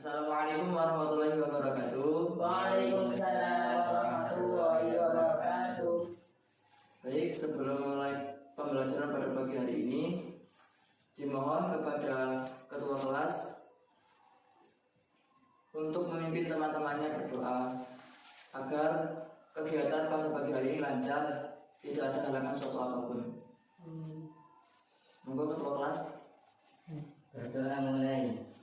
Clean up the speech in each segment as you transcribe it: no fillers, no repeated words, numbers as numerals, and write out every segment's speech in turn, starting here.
Assalamualaikum warahmatullahi wabarakatuh. Waalaikumsalam warahmatullahi wabarakatuh. Baik, sebelum mulai pembelajaran pada pagi hari ini, dimohon kepada ketua kelas untuk memimpin teman-temannya berdoa agar kegiatan pada pagi hari ini lancar, tidak ada halangan suatu apapun. Monggo ketua kelas. Berdoa mulai.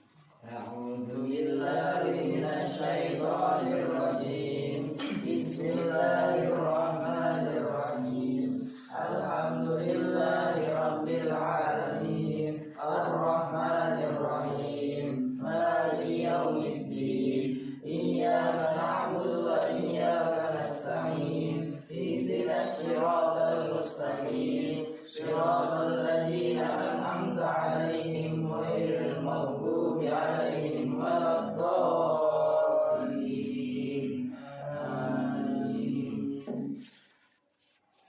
A'udzu billahi minasy syaithanir rajim. Bismillahirrahmanirrahim. Alhamdulillahi rabbil alamin. Arrahmanir rahim. Maliki yaumiddin. Iyyaka na'budu wa iyyaka nasta'in. Ihdinas siratal mustaqim. Siratal ladzina an'amta 'alaihim ghairil maghdubi 'alaihim waladdallin. Amin.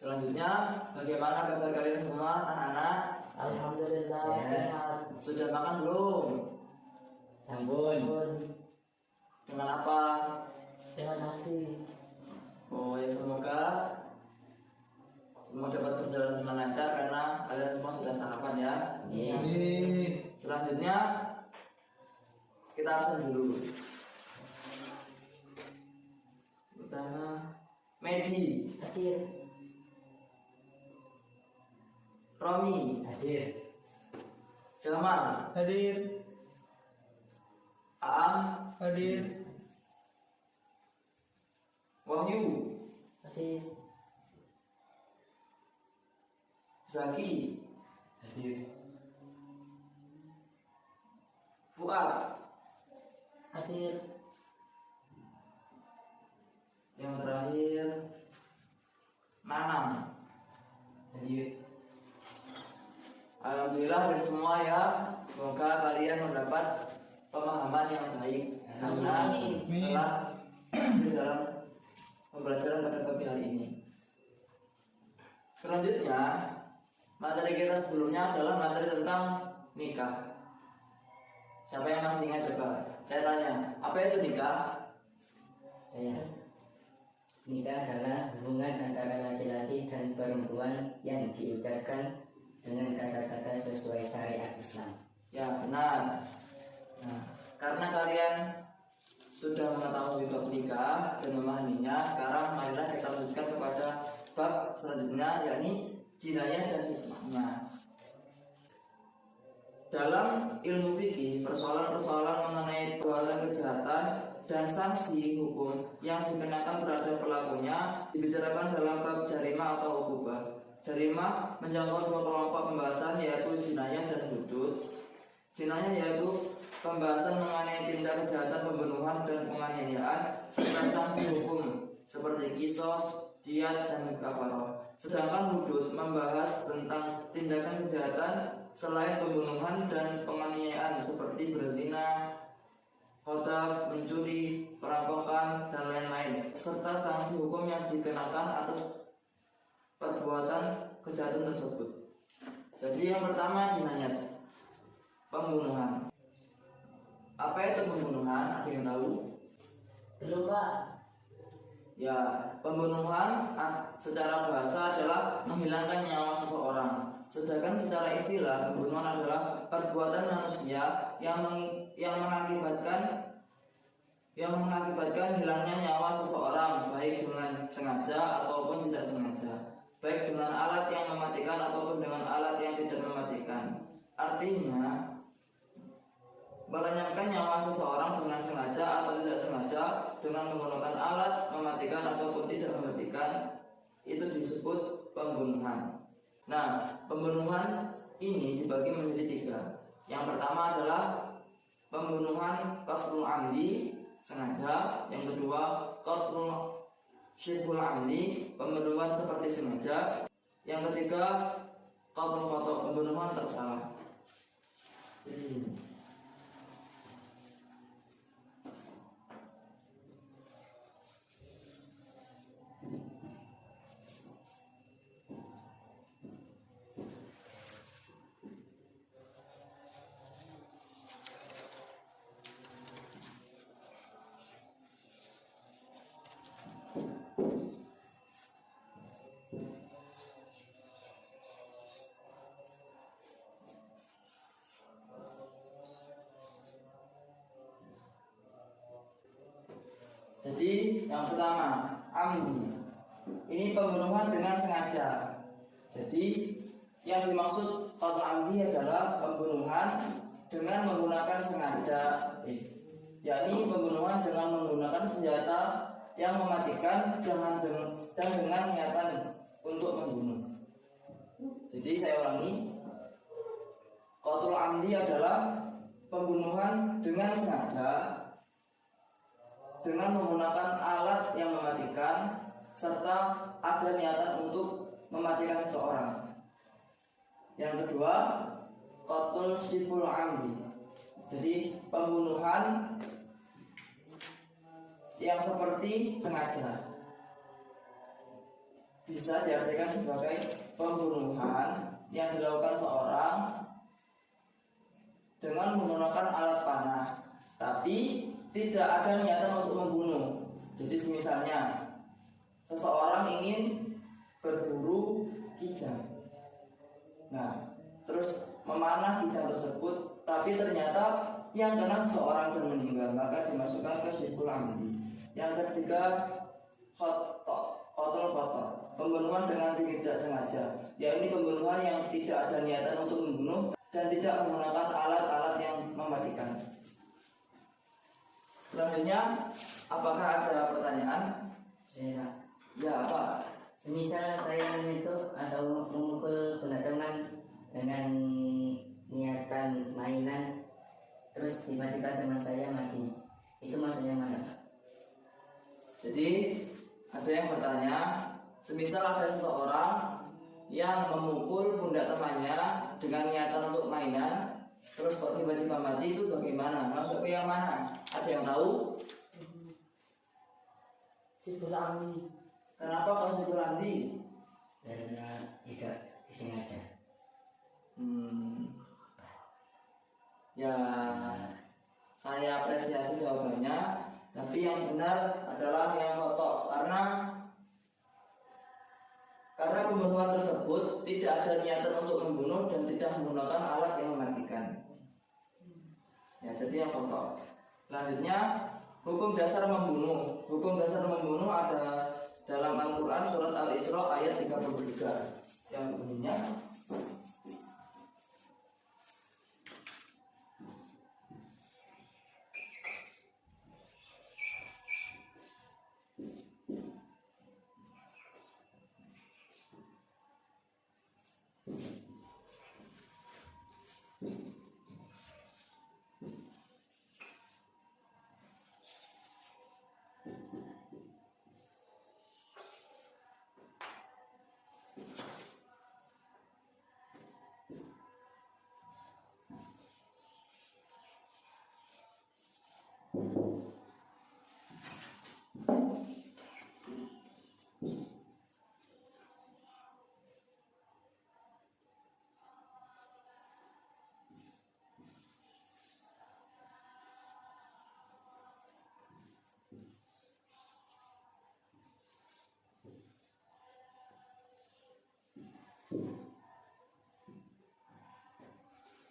Selanjutnya, bagaimana kabar kalian semua, anak-anak? Alhamdulillah sehat. Sudah makan belum? Sampun. Dengan apa? Dengan nasi. Oh ya, semoga semua dapat berjalan dengan lancar karena kalian semua sudah sarapan ya. Iya. Selanjutnya kita absen dulu. Pertama, Medi, Hadir. Romi, Hadir. Jamal, Hadir, Aam, hadir, Wahyu, Hadir. Zaki, hadir, Fuad. Hadir. Yang terakhir, Nanam. hadir. Alhamdulillah dari semua ya. Semoga kalian mendapat pemahaman yang baik karena Amin. telah di dalam pembelajaran pada pagi hari ini. Selanjutnya, materi kita sebelumnya adalah materi tentang nikah. Siapa yang masih ingat coba? Saya tanya, apa itu nikah? Saya. Nikah adalah hubungan antara laki-laki dan perempuan yang diucapkan dengan kata-kata sesuai syariat Islam. Ya benar. Nah, karena kalian sudah mengetahui bab nikah dan memahaminya, sekarang marilah kita lanjutkan kepada bab selanjutnya, yakni jinayah dan hikmahnya. Dalam ilmu fikih, persoalan-persoalan mengenai perbuatan kejahatan dan sanksi hukum yang dikenakan terhadap pelakunya dibicarakan dalam bab jarimah atau ukubah. Jarimah menjangkau dua kelompok pembahasan, yaitu jinayah dan hudud. Jinayah yaitu pembahasan mengenai tindak kejahatan pembunuhan dan penganiayaan serta sanksi hukum seperti kisos, diat, dan kafaroh. Sedangkan hudud membahas tentang tindakan kejahatan selain pembunuhan dan penganiayaan seperti berzina, khodaf, mencuri, perampokan, dan lain-lain, serta sanksi hukum yang dikenakan atas perbuatan kejahatan tersebut. Jadi yang pertama jinayah, pembunuhan. Apa itu pembunuhan? Ada yang tahu? Belum, Pak. Ya, pembunuhan secara bahasa adalah menghilangkan nyawa seseorang. Sedangkan secara istilah, pembunuhan adalah perbuatan manusia yang mengakibatkan hilangnya nyawa seseorang, baik dengan sengaja ataupun tidak sengaja, baik dengan alat yang mematikan ataupun dengan alat yang tidak mematikan. Artinya, melenyapkan nyawa seseorang dengan sengaja atau tidak sengaja dengan menggunakan alat mematikan ataupun tidak mematikan, itu disebut pembunuhan. Nah, pembunuhan ini dibagi menjadi tiga. Yang pertama adalah pembunuhan qatlul amdi, sengaja. Yang kedua, qatlul syibhul amdi, pembunuhan seperti sengaja. Yang ketiga, qatlul khata', pembunuhan tersalah. Jadi yang pertama, amdi. Ini pembunuhan dengan sengaja. Jadi yang dimaksud qatlul amdi adalah pembunuhan dengan menggunakan sengaja, yakni pembunuhan dengan menggunakan senjata yang mematikan dan dengan niatan untuk membunuh. Jadi saya ulangi, qatlul amdi adalah pembunuhan dengan sengaja dengan menggunakan alat yang mematikan serta ada niatan untuk mematikan seseorang. Yang kedua, qatlul shibhul amdi. Jadi pembunuhan yang seperti sengaja. Bisa diartikan sebagai pembunuhan yang dilakukan seorang dengan menggunakan alat panah, tapi tidak ada niatan untuk membunuh. Jadi misalnya seseorang ingin berburu kijang, nah terus memanah kijang tersebut, tapi ternyata yang kena seseorang dan meninggal, maka dimasukkan ke shibhul amdi. Yang ketiga, qatlul khata', pembunuhan dengan tidak sengaja, yakni pembunuhan yang tidak ada niatan untuk membunuh dan tidak menggunakan alat-alat yang mematikan. Selanjutnya, apakah ada pertanyaan? Saya, Ya, apa? semisal saya menyentuh atau memukul benda teman dengan niatan mainan, terus tiba-tiba teman saya mati, itu maksudnya mana? Jadi ada yang bertanya, semisal ada seseorang yang memukul pundak temannya dengan niatan untuk mainan, terus kok tiba-tiba mati, itu bagaimana? Masuk ke yang mana? Ada yang tahu? Shibhul amdi. Kenapa kau shibhul amdi? Karena tidak disengaja. Ya, saya apresiasi jawabannya, tapi yang benar adalah yang kotor, karena pembunuhan tersebut tidak ada niatan untuk membunuh dan tidak menggunakan alat yang mematikan. Ya, jadi yang kotor. Selanjutnya, hukum dasar membunuh. Hukum dasar membunuh ada dalam Al-Quran surat Al-Isra ayat 33 yang bunyinya,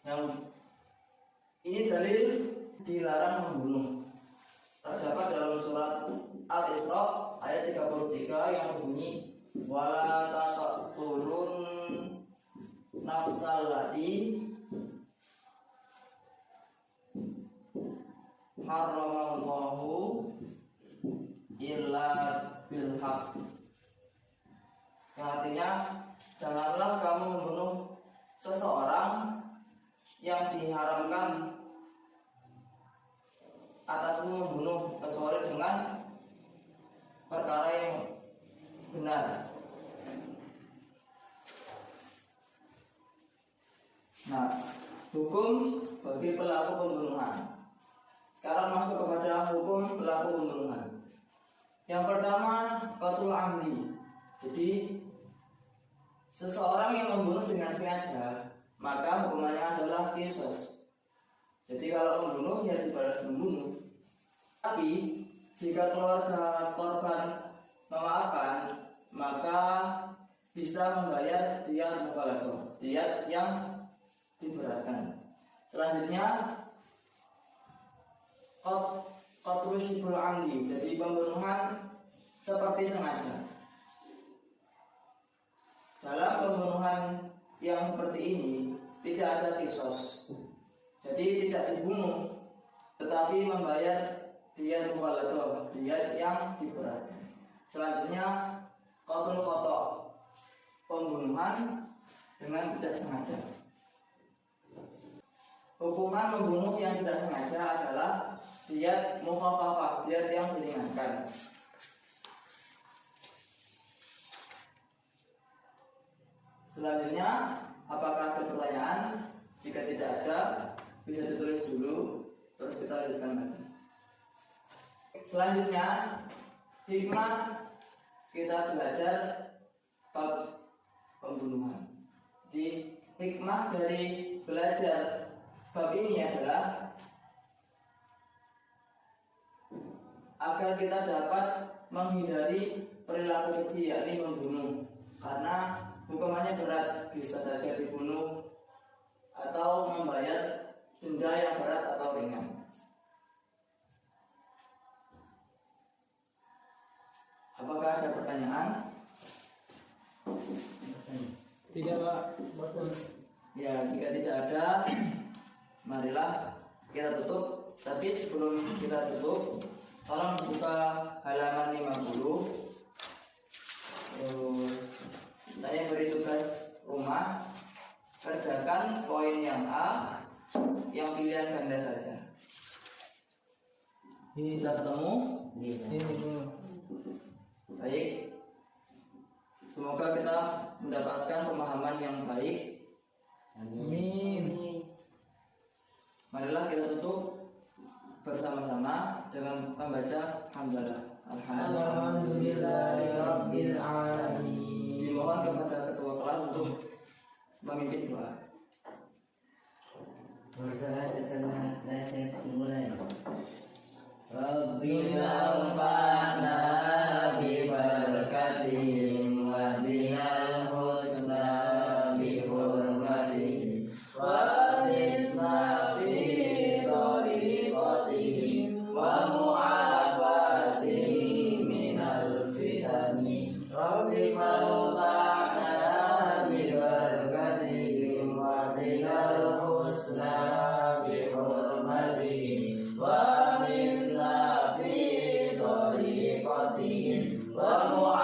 yang ini dalil dilarang membunuh. Terdapat dalam surat Al-Isra ayat 33 yang berbunyi, wala taqtulun nafsal lati haramallahu illa bil haq. Yang artinya, janganlah kamu membunuh seseorang yang diharamkan atasmu membunuh kecuali dengan perkara yang benar. Nah, hukum bagi pelaku pembunuhan. Sekarang masuk kepada hukum pelaku pembunuhan. Yang pertama, qatlul amdi. Jadi seseorang yang membunuh dengan sengaja, maka hukumannya adalah qisas. Jadi kalau membunuh ya dibalas membunuh. Tapi jika keluarga korban memaafkan, maka bisa membayar diyat mughalladzah, diyat yang diberatkan. Selanjutnya qatlu syibhul amdi, jadi pembunuhan seperti sengaja. Dalam pembunuhan yang seperti ini tidak ada kisos, jadi tidak dibunuh, tetapi membayar diyat mughalladzah, diyat yang diberat. Selanjutnya qatl khata', pembunuhan dengan tidak sengaja. Hukuman membunuh yang tidak sengaja adalah diyat mukhaffafah, diyat yang diringankan. Selanjutnya, apakah ada pertanyaan? Jika tidak ada, bisa ditulis dulu, terus kita lanjutkan lagi. Selanjutnya, hikmah kita belajar bab pembunuhan. Di hikmah dari belajar bab ini adalah agar kita dapat menghindari perilaku keji, yakni membunuh, karena hukumannya berat, bisa saja dibunuh atau membayar denda yang berat atau ringan. Apakah ada pertanyaan? Tidak, Pak. Ya, jika tidak ada, marilah kita tutup. Tapi sebelum kita tutup, tolong buka halaman 50. Terus saya beri tugas rumah, kerjakan poin yang A, yang pilihan ganda saja. Sudah ketemu? Baik. Semoga kita mendapatkan pemahaman yang baik. Amin. Marilah kita tutup bersama-sama dengan membaca hamdalah. Alhamdulillahirabbil alamin. Dimohon kepada ketua kelas untuk memimpin doa. Berdoa setelah belajar dimulai. Rabbina anfa'na bi barakatihim wa dinal husna bi hurmatihim wa rizna fi tariqatihim wa mu'afatihim minal fitani. Rabbi anfa'na bi barakatihim wa dinal husna bi hurmatihim wa wa